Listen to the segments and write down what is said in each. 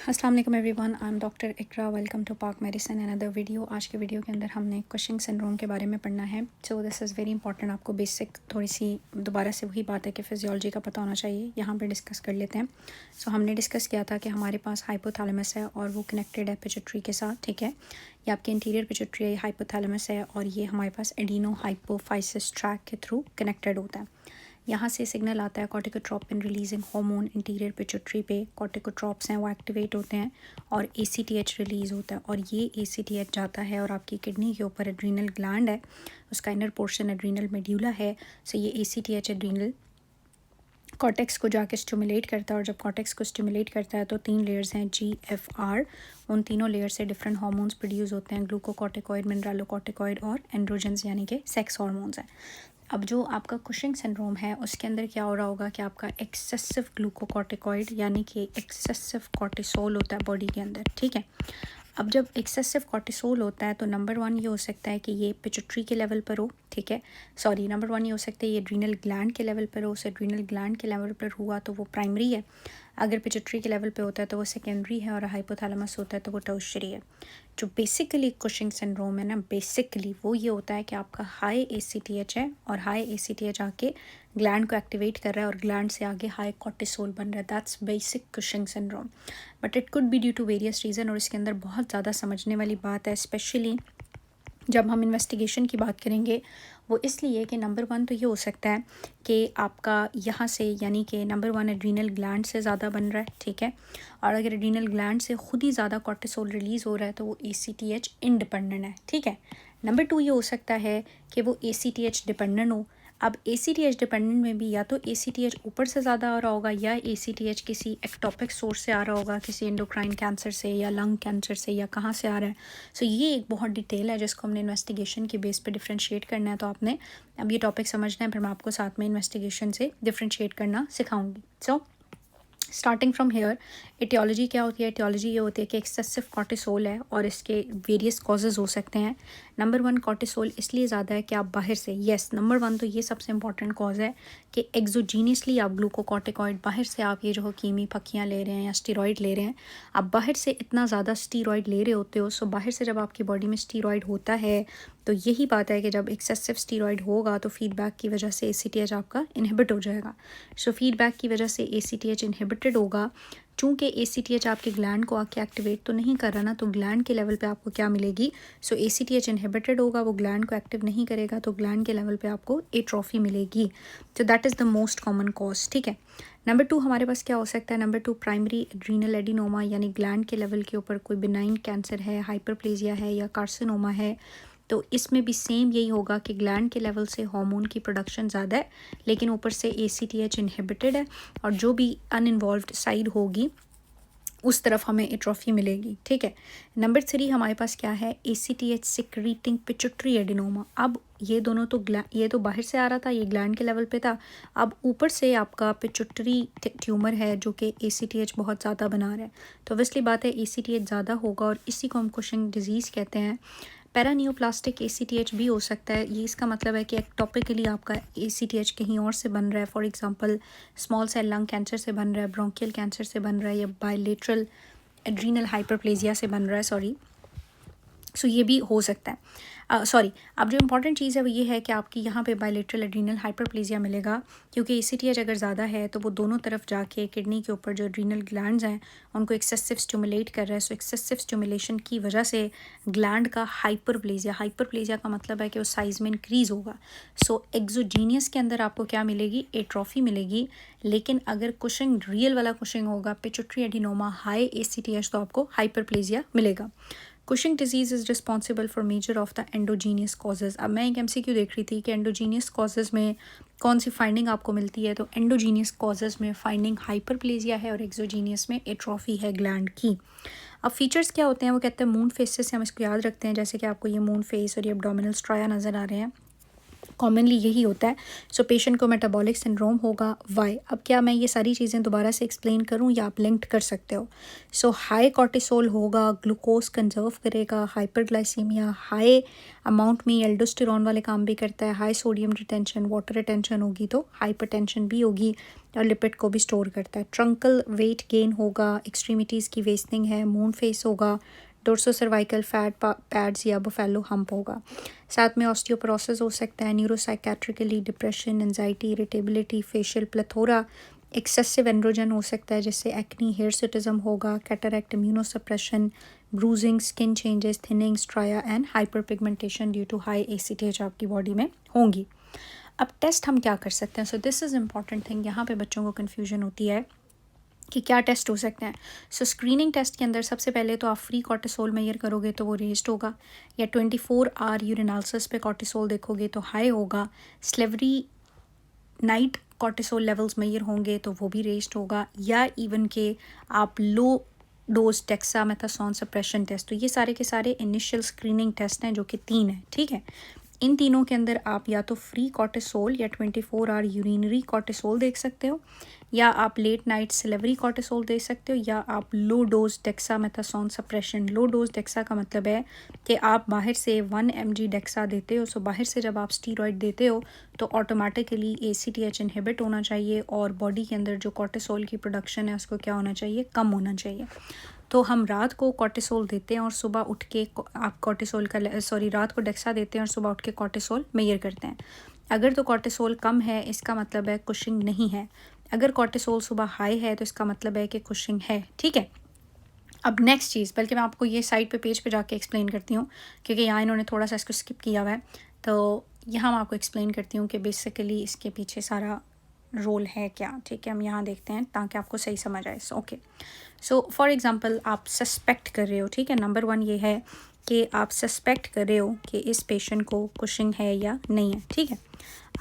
अस्सलाम वालेकुम everyone, I am doctor Iqra. Welcome to Pak medicine another video. आज के वीडियो के अंदर हमने कुशिंग सिंड्रोम के बारे में पढ़ना है। So this is very important. आपको बेसिक थोड़ी सी दोबारा से वही बात है कि फिजियोलॉजी का पता होना चाहिए। यहाँ पे डिस्कस कर लेते हैं। सो हमने डिस्कस किया था कि हमारे पास हाइपोथैलेमस है और वो कनेक्टेड है पिट्यूटरी के साथ, ठीक है। ये आपके इंटीरियर पिट्यूटरी हाइपोथैलेमस है और ये हमारे पास एडिनो हाइपोफाइसिस ट्रैक के थ्रू कनेक्टेड होता है। यहाँ से सिग्नल आता है corticotropin releasing hormone interior pituitary पे। कॉर्टिकोट्रोप्स हैं वो एक्टिवेट होते हैं और ACTH रिलीज़ होता है और ये ACTH जाता है और आपकी किडनी के ऊपर एड्रीनल ग्लैंड है, उसका इनर पोर्शन एड्रीनल मेड्यूला है। सो ये ACTH एड्रीनल कॉर्टेक्स को जाके स्टिमुलेट करता है और जब कॉर्टेक्स को स्टिमुलेट करता है तो 3 लेयर्स हैं GFR। उन तीनों लेयर से डिफरेंट हार्मोन्स प्रोड्यूस होते हैं, ग्लूकोकॉर्टिकॉइड, मिनरलोकॉर्टिकॉइड और एंड्रोजन्स यानी कि सेक्स हार्मोन्स हैं। अब जो आपका कुशिंग सिंड्रोम है उसके अंदर क्या हो रहा होगा कि आपका एक्सेसिव ग्लूकोकॉर्टिकॉइड यानी कि एक्सेसिव कॉर्टिसोल होता है बॉडी के अंदर, ठीक है। अब जब एक्सेसिव कॉर्टिसोल होता है तो नंबर 1 ये हो सकता है कि ये पिट्यूटरी के लेवल पर हो, ठीक है। सॉरी, नंबर 1 ये हो सकता है ये एड्रीनल ग्लैंड के लेवल पर हो। उस एड्रीनल ग्लैंड के लेवल पर हुआ तो वो प्राइमरी है, अगर पिट्यूटरी के लेवल पे होता है तो वो सेकेंडरी है, और हाइपोथैलेमस होता है तो वो टर्शियरी है। जो बेसिकली कुशिंग सिंड्रोम है ना, बेसिकली वो ये होता है कि आपका हाई ACTH है और हाई ACTH आके ग्लैंड को एक्टिवेट कर रहा है और ग्लैंड से आगे हाई कॉर्टिसोल बन रहा है। That's basic Cushing syndrome, but it could be due to various reason. और इसके अंदर बहुत ज़्यादा समझने वाली बात है, स्पेशली जब हम इन्वेस्टिगेशन की बात करेंगे। वो इसलिए कि नंबर 1 तो ये हो सकता है कि आपका यहाँ से यानी कि नंबर 1 एड्रीनल ग्लैंड से ज़्यादा बन रहा है, ठीक है। और अगर एड्रीनल ग्लैंड से खुद ही ज़्यादा कॉर्टिसोल रिलीज़ हो रहा है तो वो ACTH इंडिपेंडेंट है, ठीक है। नंबर 2 ये हो सकता है कि वो ACTH डिपेंडेंट हो। अब ACTH डिपेंडेंट में भी या तो ACTH ऊपर से ज़्यादा आ रहा होगा या ACTH किसी एक्टोपिक सोर्स से आ रहा होगा, किसी एंडोक्राइन कैंसर से या लंग कैंसर से, या कहाँ से आ रहा है। सो ये एक बहुत डिटेल है जिसको हमने इन्वेस्टिगेशन के बेस पे डिफ्रेंशिएट करना है। तो आपने अब ये टॉपिक समझना है, फिर मैं आपको साथ में इन्वेस्टिगेशन से डिफ्रेंशिएट करना सिखाऊंगी। So starting from here, aetiology क्या होती है? एटियोलॉजी ये होती है कि एक्सेसिव कॉर्टिसोल है और इसके वेरियस कॉजेज़ हो सकते हैं। नंबर 1 कॉर्टिसोल इसलिए ज़्यादा है कि आप बाहर से, यस नंबर 1 तो ये सबसे इंपॉर्टेंट कॉज है कि एक्सोजीनियसली आप ग्लूकोकॉर्टिकॉइड बाहर से आप ये जो कीमी पक्कियाँ ले रहे हैं या स्टीरॉइड ले रहे हैं, आप बाहर से इतना ज़्यादा स्टीरॉइड ले रहे होते हो। सो बाहर से जब आपकी बॉडी में स्टीरॉइड होता है तो यही बात है कि जब एक्सेसिव स्टीरॉइड होगा तो फीडबैक की वजह से ACTH आपका इनहिबिट हो जाएगा। सो फीडबैक की वजह से ACTH इनहिबिटेड होगा। चूँकि ACTH आपके ग्लैंड को आके एक्टिवेट तो नहीं कर रहा ना, तो ग्लैंड के लेवल पे आपको क्या मिलेगी? सो ACTH इनहिबिटेड होगा, वो ग्लैंड को एक्टिव नहीं करेगा, तो ग्लैंड के लेवल पे आपको एट्रोफी मिलेगी। तो that is the most common cause, ठीक है। नंबर 2 हमारे पास क्या हो सकता है? नंबर 2 प्राइमरी एड्रीनल एडिनोमा, यानी ग्लैंड के लेवल के ऊपर कोई बिनाइन कैंसर है, हाइपरप्लेजिया है या कार्सिनोमा है। तो इसमें भी सेम यही होगा कि ग्लैंड के लेवल से हार्मोन की प्रोडक्शन ज़्यादा है लेकिन ऊपर से ACTH इनहिबिटेड है, और जो भी अनइन्वॉल्व्ड साइड होगी उस तरफ हमें एट्रोफी मिलेगी, ठीक है। नंबर 3 हमारे पास क्या है? ACTH secreting pituitary adenoma. अब ये दोनों तो ये तो बाहर से आ रहा था, ये ग्लैंड के लेवल पे था। अब ऊपर से आपका पिट्यूटरी ट्यूमर है जो कि ACTH बहुत ज़्यादा बना रहा है, तो ऑब्वियसली बात है ACTH ज़्यादा होगा और इसी को हम कुशिंग डिजीज़ कहते हैं। पैरानियोप्लास्टिक ACTH भी हो सकता है। ये इसका मतलब है कि एक्टोपिकली आपका ACTH कहीं और से बन रहा है, for example small cell lung cancer से बन रहा है, ब्रोंकियल कैंसर से बन रहा है, या बायलेटरल एड्रीनल हाइपरप्लेजिया से बन रहा है, सॉरी। सो ये भी हो सकता है। सॉरी, अब जो इम्पॉर्टेंट चीज़ है वो ये है कि आपकी यहाँ पे बायलेटरल एड्रीनल हाइपरप्लेजिया मिलेगा, क्योंकि ACTH अगर ज़्यादा है तो वो दोनों तरफ जाके किडनी के ऊपर जो एड्रीनल ग्लैंड्स हैं उनको एक्सेसिव स्टिमुलेट कर रहा है। सो एक्सेसिव स्टिमुलेशन की वजह से ग्लैंड का हाइपरप्लेजिया का मतलब है कि वो साइज़ में इंक्रीज़ होगा। सो एक्सोजीनियस के अंदर आपको क्या मिलेगी? एट्रोफी मिलेगी। लेकिन अगर कुशिंग रियल वाला कुशिंग होगा, पिट्यूटरी एडिनोमा, हाई ACTH, तो आपको हाइपरप्लेजिया मिलेगा। Cushing disease is responsible for measure of the endogenous causes. अब मैं एक MCQ देख रही थी कि एंडोजीनियस कॉजेज़ में कौन सी फाइंडिंग आपको मिलती है, तो एंडोजीनियस कॉजेज़ में फाइंडिंग हाइपरप्लेजिया है और एक्सोजीनियस में एट्रोफी है ग्लैंड की। अब फीचर्स क्या होते हैं? वो कहते हैं मून फेसेस से हम इसको याद रखते हैं, जैसे कि आपको ये मून फेस और ये एब्डोमिनल स्ट्राया नज़र आ रहे हैं। कॉमनली यही होता है। सो पेशेंट को मेटाबॉलिक सिंड्रोम होगा। वाई? अब क्या मैं ये सारी चीज़ें दोबारा से एक्सप्लेन करूं या आप लिंक्ड कर सकते हो? सो हाई कॉर्टिसोल होगा, ग्लूकोज कंजर्व करेगा, हाइपरग्लाइसीमिया, हाई अमाउंट में एल्डोस्टेरॉन वाले काम भी करता है, high sodium retention, water retention होगी तो हाइपरटेंशन भी होगी, और लिपिड को भी स्टोर करता है। ट्रंकल वेट गेन होगा, एक्सट्रीमिटीज़ की वेस्टिंग है, मून फेस होगा, डोर्सो सर्वाइकल फैट पैड्स या बुफेलो हम्प होगा। साथ में ऑस्टियोपोरोसिस हो सकता है, neuropsychiatrically depression, anxiety, irritability, facial plethora, excessive androgen हो सकता है जिससे एक्नी, हिरसुटिज्म होगा, cataract, immunosuppression, bruising, skin changes, thinning, striae and hyperpigmentation due to high ACTH आपकी बॉडी में होंगी। अब टेस्ट हम क्या कर सकते हैं? So this is important thing. यहाँ पे बच्चों को कन्फ्यूजन होती है कि क्या टेस्ट हो सकते हैं। सो स्क्रीनिंग टेस्ट के अंदर सबसे पहले तो आप फ्री कॉर्टिसोल मेजर करोगे तो वो रेज्ड होगा, या 24 आवर यूरिनालिसिस पे कॉर्टिसोल देखोगे तो हाई होगा, salivary night cortisol levels measure होंगे तो वो भी रेज्ड होगा, या इवन के आप low dose dexamethasone suppression test. तो ये सारे के सारे इनिशियल स्क्रीनिंग टेस्ट हैं जो कि 3 हैं, ठीक है। इन तीनों के अंदर आप या तो फ्री कॉर्टिसोल या 24 आवर यूरिनरी कॉर्टिसोल देख सकते हो, या आप लेट नाइट सिलेवरी कॉर्टिसोल दे सकते हो, या आप लो डोज डेक्सामेथासोन सप्रेशन। लो डोज डेक्सा का मतलब है कि आप बाहर से 1 mg डेक्सा देते हो। सो बाहर से जब आप स्टीरॉयड देते हो तो ऑटोमेटिकली ACTH इनहिबिट होना चाहिए और बॉडी के अंदर जो कॉर्टिसोल की प्रोडक्शन है उसको क्या होना चाहिए? कम होना चाहिए। तो हम रात को कॉर्टिसोल देते हैं और सुबह उठ के आप कॉर्टिसोल का रात को डेक्सा देते हैं और सुबह उठ के कॉर्टिसोल मेजर करते हैं। अगर तो कॉर्टिसोल कम है इसका मतलब है कुशिंग नहीं है, अगर कॉर्टिसोल सुबह हाई है तो इसका मतलब है कि कुशिंग है, ठीक है। अब नेक्स्ट चीज़, बल्कि मैं आपको ये साइड पे पेज पे जाके एक्सप्लेन करती हूँ क्योंकि यहाँ इन्होंने थोड़ा सा इसको स्किप किया हुआ है। तो यहाँ मैं आपको एक्सप्लेन करती हूँ कि बेसिकली इसके पीछे सारा रोल है क्या, ठीक है। हम यहाँ देखते हैं ताकि आपको सही समझ आए। ओके, सो फॉर एग्ज़ाम्पल आप सस्पेक्ट कर रहे हो, ठीक है। नंबर 1 ये है कि आप सस्पेक्ट कर रहे हो कि इस पेशेंट को कुशिंग है या नहीं है, ठीक है।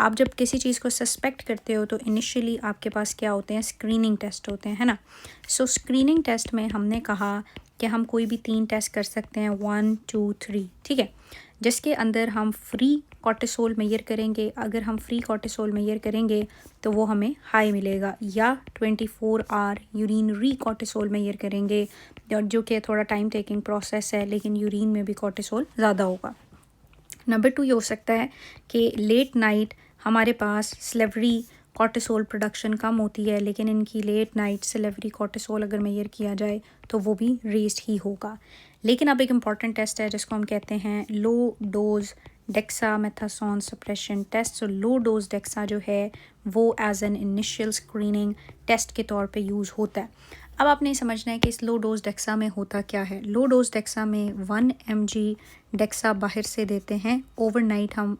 आप जब किसी चीज़ को सस्पेक्ट करते हो तो इनिशियली आपके पास क्या होते हैं? स्क्रीनिंग टेस्ट होते हैं, है ना। सो स्क्रीनिंग टेस्ट में हमने कहा कि हम कोई भी 3 टेस्ट कर सकते हैं, 1 2 3, ठीक है, जिसके अंदर हम फ्री कॉर्टिसोल मेजर करेंगे। अगर हम फ्री कॉर्टिसोल मेजर करेंगे तो वो हमें हाई मिलेगा, या 24 आवर यूरिनरी कॉर्टिसोल मेजर करेंगे जो कि थोड़ा टाइम टेकिंग प्रोसेस है, लेकिन यूरिन में भी कॉर्टिसोल ज़्यादा होगा। नंबर 2 ये हो सकता है कि लेट नाइट हमारे पास स्लेवरी कॉर्टिसोल प्रोडक्शन कम होती है, लेकिन इनकी लेट नाइट स्लेवरी कॉर्टिसोल अगर मेजर किया जाए तो वो भी रेज्ड ही होगा। लेकिन अब एक इम्पॉर्टेंट टेस्ट है जिसको हम कहते हैं low dose dexamethasone suppression test. So low dose dexa जो है वो as an initial screening test के तौर पे यूज़ होता है। अब आपने समझना है कि इस लो डोज डेक्सा में होता क्या है। लो डोज डेक्सा में 1 mg डेक्सा बाहर से देते हैं, ओवरनाइट हम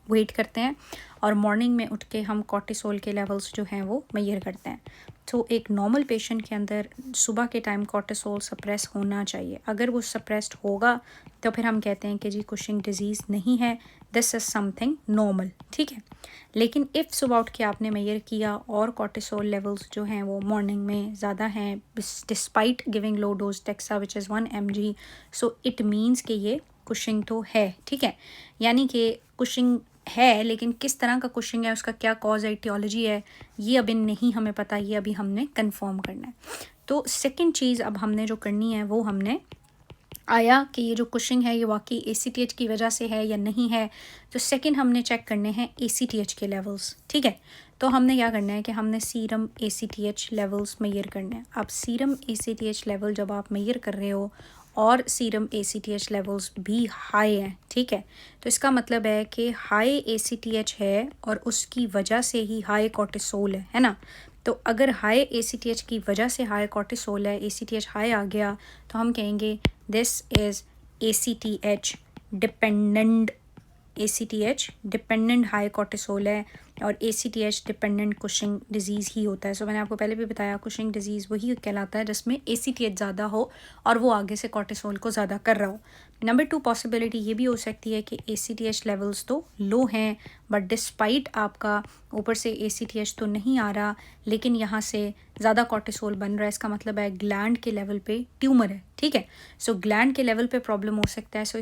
वेट करते हैं और मॉर्निंग में उठ के हम कॉर्टिसोल के लेवल्स जो हैं वो मेजर करते हैं। तो एक नॉर्मल पेशेंट के अंदर सुबह के टाइम कॉर्टिसोल सप्रेस होना चाहिए। अगर वो सप्रेस्ड होगा तो फिर हम कहते हैं कि जी कुशिंग डिजीज़ नहीं है, दिस इज़ समथिंग नॉर्मल, ठीक है। लेकिन इफ़ सुबह उठ के आपने मेजर किया और कॉर्टिसोल लेवल्स जो हैं वो मॉर्निंग में ज़्यादा हैं despite giving low dose DEXA which is 1 mg, so it means कि ये कुशिंग तो है, ठीक है। यानी कि कुशिंग है, लेकिन किस तरह का कुशिंग है, उसका क्या कॉज एटियोलॉजी है, ये अभी नहीं हमें पता, ये अभी हमने कंफर्म करना है। तो सेकंड चीज़ अब हमने जो करनी है वो हमने आया कि ये जो कुशिंग है ये वाकई ACTH की वजह से है या नहीं है। तो सेकंड हमने चेक करने हैं ACTH के लेवल्स, ठीक है। तो हमने क्या करना है कि हमने सीरम ACTH लेवल्स मेजर करने हैं। अब सीरम ACTH लेवल जब आप मेजर कर रहे हो और सीरम ACTH लेवल्स भी हाई हैं, ठीक है, तो इसका मतलब है कि हाई ACTH है और उसकी वजह से ही हाई कॉर्टिसोल है ना। तो अगर हाई ACTH की वजह से हाई कॉर्टिसोल है, ACTH हाई आ गया, तो हम कहेंगे this is ACTH dependent, ACTH dependent high cortisol है और ACTH डिपेंडेंट कुशिंग डिजीज़ ही होता है। सो मैंने आपको पहले भी बताया कुशिंग डिजीज़ वही कहलाता है जिसमें ACTH ज़्यादा हो और वो आगे से कॉर्टिसोल को ज़्यादा कर रहा हो। नंबर 2 पॉसिबिलिटी ये भी हो सकती है कि ACTH लेवल्स तो लो हैं बट डिस्पाइट आपका ऊपर से ACTH तो नहीं आ रहा, लेकिन यहाँ से ज़्यादा कॉर्टिसोल बन रहा है। इसका मतलब है ग्लैंड के लेवल पे ट्यूमर है, ठीक है। सो ग्लैंड के लेवल पे प्रॉब्लम हो सकता है। सो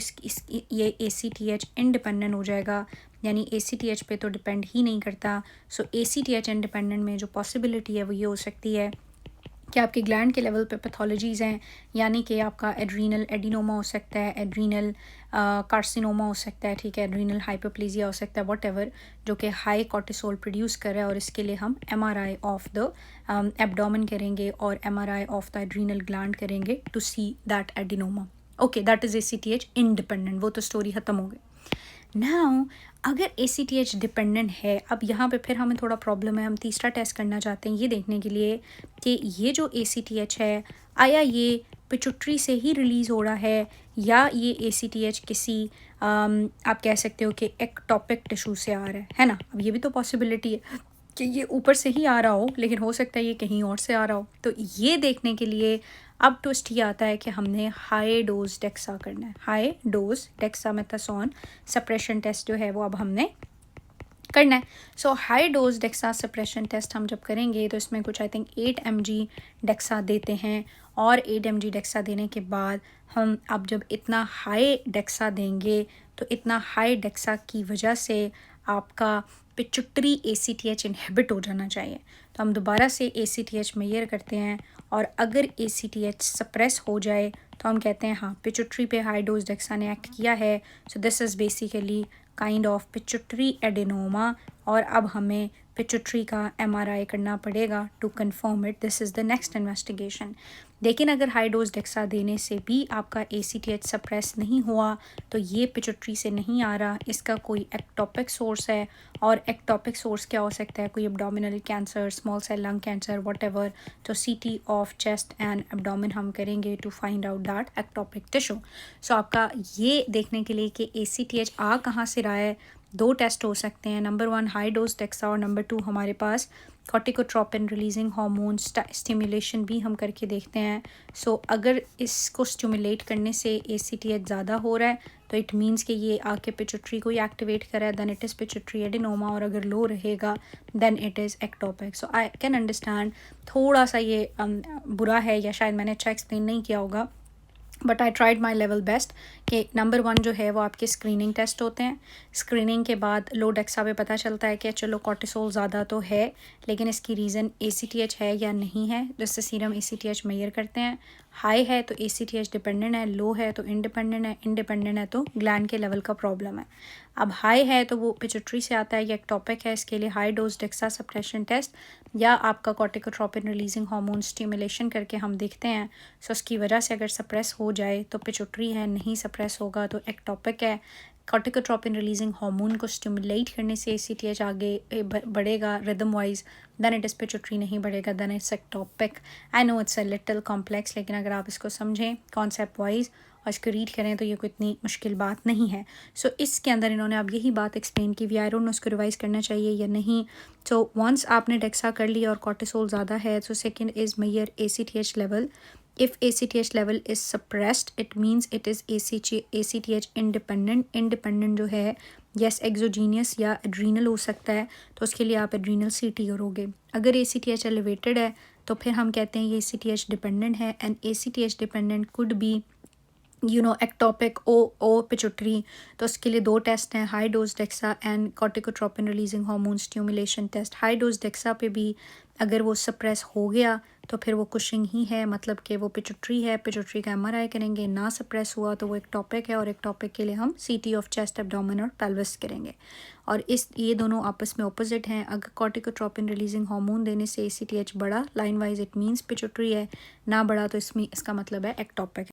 ये ACTH इंडिपेंडेंट हो जाएगा, यानी ACTH पे तो डिपेंड ही नहीं करता। सो ACTH इंडिपेंडेंट में जो पॉसिबिलिटी है वो ये हो सकती है कि आपके ग्लैंड के लेवल पे पैथोलॉजीज़ हैं, यानी कि आपका एड्रीनल एडिनोमा हो सकता है, एड्रीनल कार्सिनोमा हो सकता है, ठीक है, एड्रीनल हाइपरप्लेजिया हो सकता है, व्हाटएवर, जो कि हाई कॉर्टिसोल प्रोड्यूस कर रहा है। और इसके लिए हम MRI ऑफ द एब्डोमेन करेंगे और MRI of the adrenal gland करेंगे to see that adenoma. Okay, that is ACTH independent. वो तो स्टोरी ख़त्म हो गई। नाउ अगर ACTH डिपेंडेंट है, अब यहाँ पे फिर हमें थोड़ा प्रॉब्लम है। हम तीसरा टेस्ट करना चाहते हैं ये देखने के लिए कि ये जो ACTH है, आया ये पिट्यूटरी से ही रिलीज़ हो रहा है या ये ACTH किसी आप कह सकते हो कि एक्टोपिक टिश्यू से आ रहा है ना। अब ये भी तो पॉसिबिलिटी है कि ये ऊपर से ही आ रहा हो, लेकिन हो सकता है ये कहीं और से आ रहा हो। तो ये देखने के लिए अब ट्विस्ट ये आता है कि हमने हाई डोज डेक्सा करना है। High dose dexamethasone suppression test जो है वो अब हमने करना है। सो high dose dexa suppression test हम जब करेंगे तो इसमें कुछ आई थिंक 8 mg डेक्सा देते हैं, और 8 mg डेक्सा देने के बाद हम अब जब इतना हाई डेक्सा देंगे तो इतना हाई डेक्सा की वजह से आपका पिट्यूटरी ACTH इनहिबिट हो जाना चाहिए। तो हम दोबारा से ACTH मेजर करते हैं, और अगर ACTH सप्रेस हो जाए तो हम कहते हैं हाँ पिट्यूटरी पे हाई डोज डेक्सा ने एक्ट किया है। So this is basically kind of pituitary adenoma, और अब हमें पिट्यूटरी का MRI करना पड़ेगा to confirm it. This is the next investigation. लेकिन अगर हाई डोज डेक्सा देने से भी आपका ACTH सप्रेस नहीं हुआ तो ये पिट्यूटरी से नहीं आ रहा, इसका कोई एक्टोपिक सोर्स है। और एक्टोपिक सोर्स क्या हो सकता है? कोई abdominal cancer, small cell lung cancer, whatever. तो CT of chest and abdomen हम करेंगे to find out that ectopic tissue. So आपका ये देखने के लिए कि ACTH आ कहाँ से रहा है, 2 टेस्ट हो सकते हैं। नंबर 1 हाई डोज डेक्सा, और नंबर 2 हमारे पास कॉर्टिकोट्रोपिन रिलीजिंग हार्मोन स्टिमुलेशन भी हम करके देखते हैं। सो अगर इसको स्टिमुलेट करने से ACTH ज़्यादा हो रहा है तो इट मीन्स कि ये आके पिट्यूटरी को ही एक्टिवेट करा है, then it is pituitary adenoma. और अगर लो रहेगा then it is ectopic. So I can understand थोड़ा सा ये बुरा है, या शायद मैंने अच्छा एक्सप्लेन नहीं किया होगा, but I tried my level best. कि नंबर 1 जो है वो आपके स्क्रीनिंग टेस्ट होते हैं। स्क्रीनिंग के बाद लो डेक्सा पे पता चलता है कि चलो कॉर्टिसोल ज़्यादा तो है, लेकिन इसकी रीज़न ACTH है या नहीं है, जिससे सीरम ACTH मेजर करते हैं। हाई है तो ACTH डिपेंडेंट है, लो है तो इंडिपेंडेंट है, इंडिपेंडेंट है तो ग्लैंड के लेवल का प्रॉब्लम है। अब हाई है तो वो पिट्यूटरी से आता है या एक्टोपिक है, इसके लिए high dose dexa suppression test या आपका कॉर्टिकोट्रोपिन रिलीजिंग हार्मोन स्टिमुलेशन करके हम देखते हैं। सो उसकी वजह से अगर सप्रेस हो जाए तो पिट्यूटरी है, नहीं सप्रेस होगा तो एक्टोपिक है। कॉर्टिकोट्रोपिन रिलीजिंग हार्मोन को स्टिमुलेट करने से ACTH आगे बढ़ेगा rhythm wise, then it is pituitary, नहीं बढ़ेगा then it's ectopic. I know it's a little complex, लेकिन अगर आप इसको समझें कॉन्सेप्ट वाइज और इसको रीड करें तो ये कोई इतनी मुश्किल बात नहीं है। सो इसके अंदर इन्होंने अब यही बात एक्सप्लेन की, आई डोंट नो इसको रिवाइज़ करना चाहिए या नहीं। सो वंस आपने डेक्सा कर लिया और कॉर्टिसोल ज़्यादा है, so second is measure ACTH level. If ACTH level is suppressed, it means it is ACTH independent. Independent जो है yes exogenous या adrenal हो सकता है, तो उसके लिए आप adrenal CT करोगे। अगर ACTH elevated है तो फिर हम कहते हैं ये ACTH dependent है, and ACTH dependent could be ectopic or pituitary. तो उसके लिए 2 टेस्ट हैं, high dose dexa and corticotropin releasing hormone stimulation test. High dose dexa पे भी अगर वो सप्रेस हो गया तो फिर वो कुशिंग ही है, मतलब कि वो पिट्यूटरी है, पिट्यूटरी का MRI करेंगे, ना सप्रेस हुआ तो वो एक्टोपिक है, और एक्टोपिक के लिए हम CT ऑफ चेस्ट, एब्डोमेन और पेल्विस करेंगे। और ये दोनों आपस में ऑपोजिट हैं। अगर कॉर्टिकोट्रोपिन रिलीजिंग हार्मोन देने से ACTH बढ़ा line wise, it means pituitary है, ना बढ़ा तो इसका मतलब है एक्टोपिक।